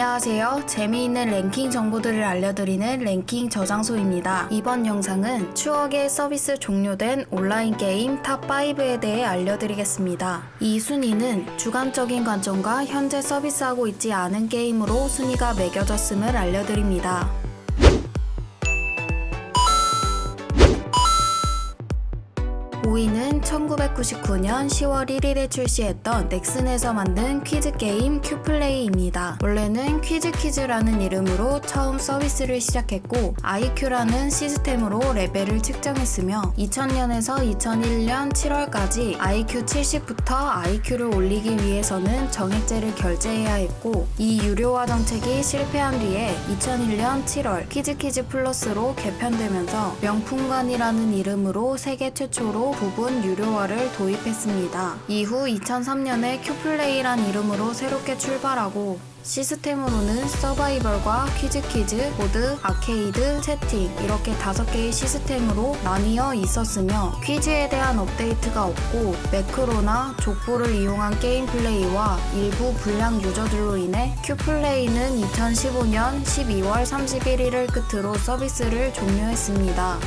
안녕하세요. 재미있는 랭킹 정보들을 알려드리는 랭킹 저장소입니다. 이번 영상은 추억의 서비스 종료된 온라인 게임 탑5에 대해 알려드리겠습니다. 이 순위는 주관적인 관점과 현재 서비스하고 있지 않은 게임으로 순위가 매겨졌음을 알려드립니다. 5위는 1999년 10월 1일에 출시했던 넥슨에서 만든 퀴즈게임 큐플레이입니다. 원래는 퀴즈라는 이름으로 처음 서비스를 시작했고 IQ라는 시스템으로 레벨을 측정했으며 2000년에서 2001년 7월까지 IQ 70부터 IQ를 올리기 위해서는 정액제를 결제해야 했고 이 유료화 정책이 실패한 뒤에 2001년 7월 퀴즈 플러스로 개편되면서 명품관이라는 이름으로 세계 최초로 부분 유료화를 도입했습니다. 이후 2003년에 큐플레이란 이름으로 새롭게 출발하고 시스템으로는 서바이벌과 퀴즈, 보드, 아케이드, 채팅 이렇게 5개의 시스템으로 나뉘어 있었으며 퀴즈에 대한 업데이트가 없고 매크로나 족보를 이용한 게임 플레이와 일부 불량 유저들로 인해 큐플레이는 2015년 12월 31일을 끝으로 서비스를 종료했습니다.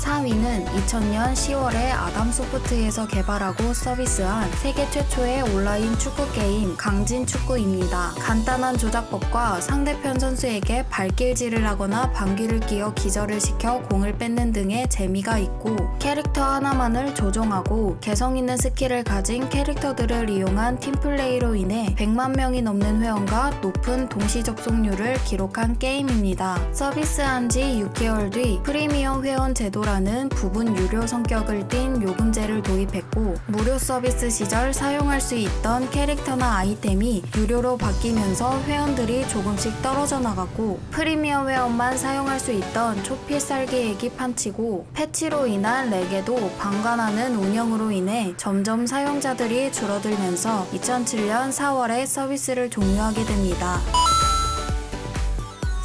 4위는 2000년 10월에 아담소프트에서 개발하고 서비스한 세계 최초의 온라인 축구 게임 강진축구입니다. 간단한 조작법과 상대편 선수에게 발길질을 하거나 방귀를 뀌어 기절을 시켜 공을 뺏는 등의 재미가 있고 캐릭터 하나만을 조종하고 개성 있는 스킬을 가진 캐릭터들을 이용한 팀플레이로 인해 100만 명이 넘는 회원과 높은 동시 접속률을 기록한 게임입니다. 서비스한 지 6개월 뒤 프리미엄 회원 제도라는 부분 유료 성격을 띤 요금제를 도입했고 무료 서비스 시절 사용할 수 있던 캐릭터나 아이템이 유료로 바뀌면서 회원들이 조금씩 떨어져 나갔고 프리미엄 회원만 사용할 수 있던 초필살기액이 판치고 패치로 인한 렉에도 방관하는 운영으로 인해 점점 사용자들이 줄어들면서 2007년 4월에 서비스를 종료하게 됩니다.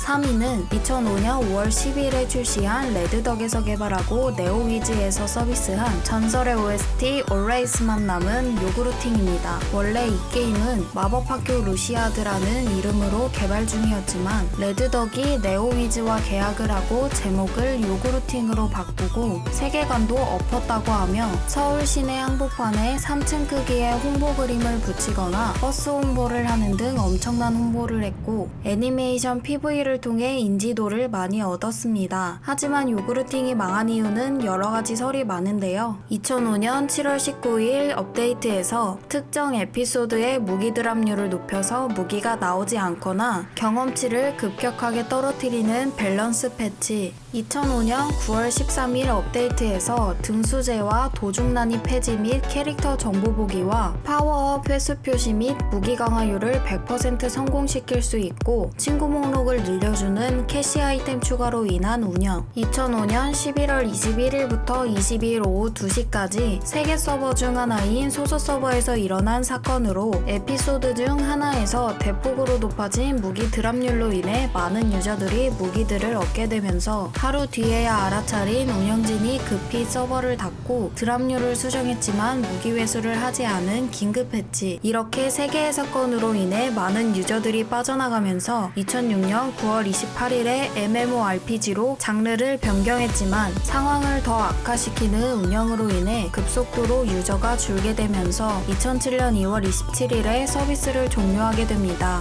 3위는 2005년 5월 10일에 출시한 레드덕에서 개발하고 네오위즈에서 서비스한 전설의 OST Always만 남은 요구르팅입니다. 원래 이 게임은 마법학교 루시아드라는 이름으로 개발 중이었지만 레드덕이 네오위즈와 계약을 하고 제목을 요구르팅으로 바꾸고 세계관도 엎었다고 하며 서울 시내 한복판에 3층 크기의 홍보 그림을 붙이거나 버스 홍보를 하는 등 엄청난 홍보를 했고 애니메이션 PV를 통해 인지도를 많이 얻었습니다. 하지만 요구르팅이 망한 이유는 여러가지 설이 많은데요. 2005년 7월 19일 업데이트에서 특정 에피소드의 무기 드랍률을 높여서 무기가 나오지 않거나 경험치를 급격하게 떨어뜨리는 밸런스 패치, 2005년 9월 13일 업데이트에서 등수제와 도중난이 폐지 및 캐릭터 정보 보기와 파워업 회수 표시 및 무기 강화율을 100% 성공시킬 수 있고 친구 목록을 늘려주는 캐시 아이템 추가로 인한 운영, 2005년 11월 21일부터 22일 오후 2시까지 세계 서버 중 하나인 소so 서버에서 일어난 사건으로 에피소드 중 하나에서 대폭으로 높아진 무기 드랍률로 인해 많은 유저들이 무기들을 얻게 되면서 하루 뒤에야 알아차린 운영진이 급히 서버를 닫고 드랍률을 수정했지만 무기 회수를 하지 않은 긴급 패치, 이렇게 3개의 사건으로 인해 많은 유저들이 빠져나가면서 2006년 9월 28일에 MMORPG로 장르를 변경했지만 상황을 더 악화시키는 운영으로 인해 급속도로 유저가 줄게 되면서 2007년 2월 27일에 서비스를 종료하게 됩니다.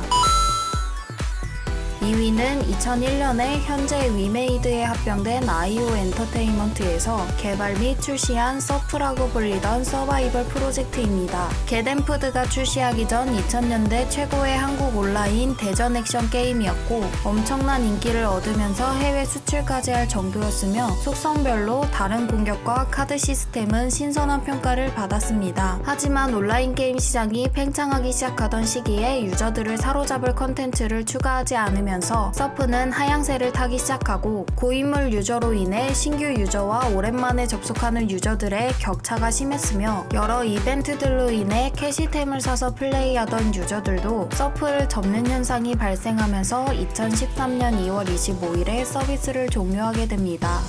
2위는 2001년에 현재 위메이드에 합병된 아이오 엔터테인먼트에서 개발 및 출시한 서프라고 불리던 서바이벌 프로젝트입니다. 겟앰프드가 출시하기 전 2000년대 최고의 한국 온라인 대전 액션 게임이었고 엄청난 인기를 얻으면서 해외 수출까지 할 정도였으며 속성별로 다른 공격과 카드 시스템은 신선한 평가를 받았습니다. 하지만 온라인 게임 시장이 팽창하기 시작하던 시기에 유저들을 사로잡을 컨텐츠를 추가하지 않으면 서프는 하향세를 타기 시작하고 고인물 유저로 인해 신규 유저와 오랜만에 접속하는 유저들의 격차가 심했으며 여러 이벤트들로 인해 캐시템을 사서 플레이하던 유저들도 서프를 접는 현상이 발생하면서 2013년 2월 25일에 서비스를 종료하게 됩니다.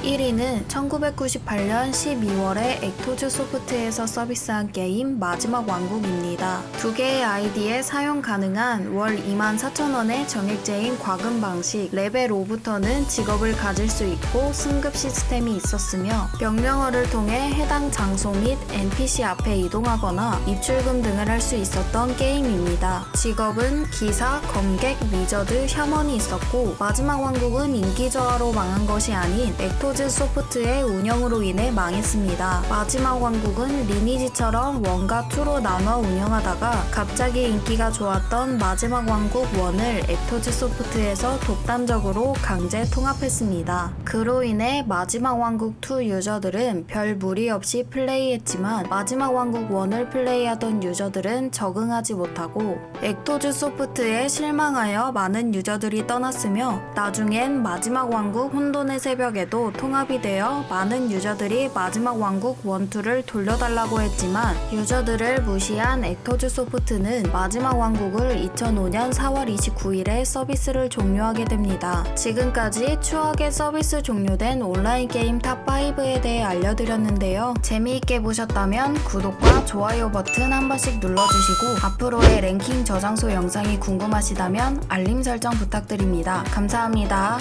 1위는 1998년 12월에 액토즈 소프트에서 서비스한 게임 마지막 왕국입니다. 두 개의 아이디에 사용 가능한 월 24,000원의 정액제인 과금 방식, 레벨 5부터는 직업을 가질 수 있고 승급 시스템이 있었으며 명령어를 통해 해당 장소 및 NPC 앞에 이동하거나 입출금 등을 할 수 있었던 게임입니다. 직업은 기사, 검객, 위저드, 샤먼이 있었고 마지막 왕국은 인기 저하로 망한 것이 아닌 액토즈 소프트의 운영으로 인해 망했습니다. 마지막 왕국은 리니지처럼 1과 2로 나눠 운영하다가 갑자기 인기가 좋았던 마지막 왕국 1을 액토즈 소프트에서 독단적으로 강제 통합했습니다. 그로 인해 마지막 왕국 2 유저들은 별 무리 없이 플레이했지만 마지막 왕국 1을 플레이하던 유저들은 적응하지 못하고 액토즈 소프트에 실망하여 많은 유저들이 떠났으며 나중엔 마지막 왕국 혼돈의 새벽에도 통합이 되어 많은 유저들이 마지막 왕국 1, 2를 돌려달라고 했지만 유저들을 무시한 액토즈 소프트는 마지막 왕국을 2005년 4월 29일에 서비스를 종료하게 됩니다. 지금까지 추억의 서비스 종료된 온라인 게임 탑5에 대해 알려드렸는데요. 재미있게 보셨다면 구독과 좋아요 버튼 한 번씩 눌러주시고 앞으로의 랭킹 저장소 영상이 궁금하시다면 알림 설정 부탁드립니다. 감사합니다.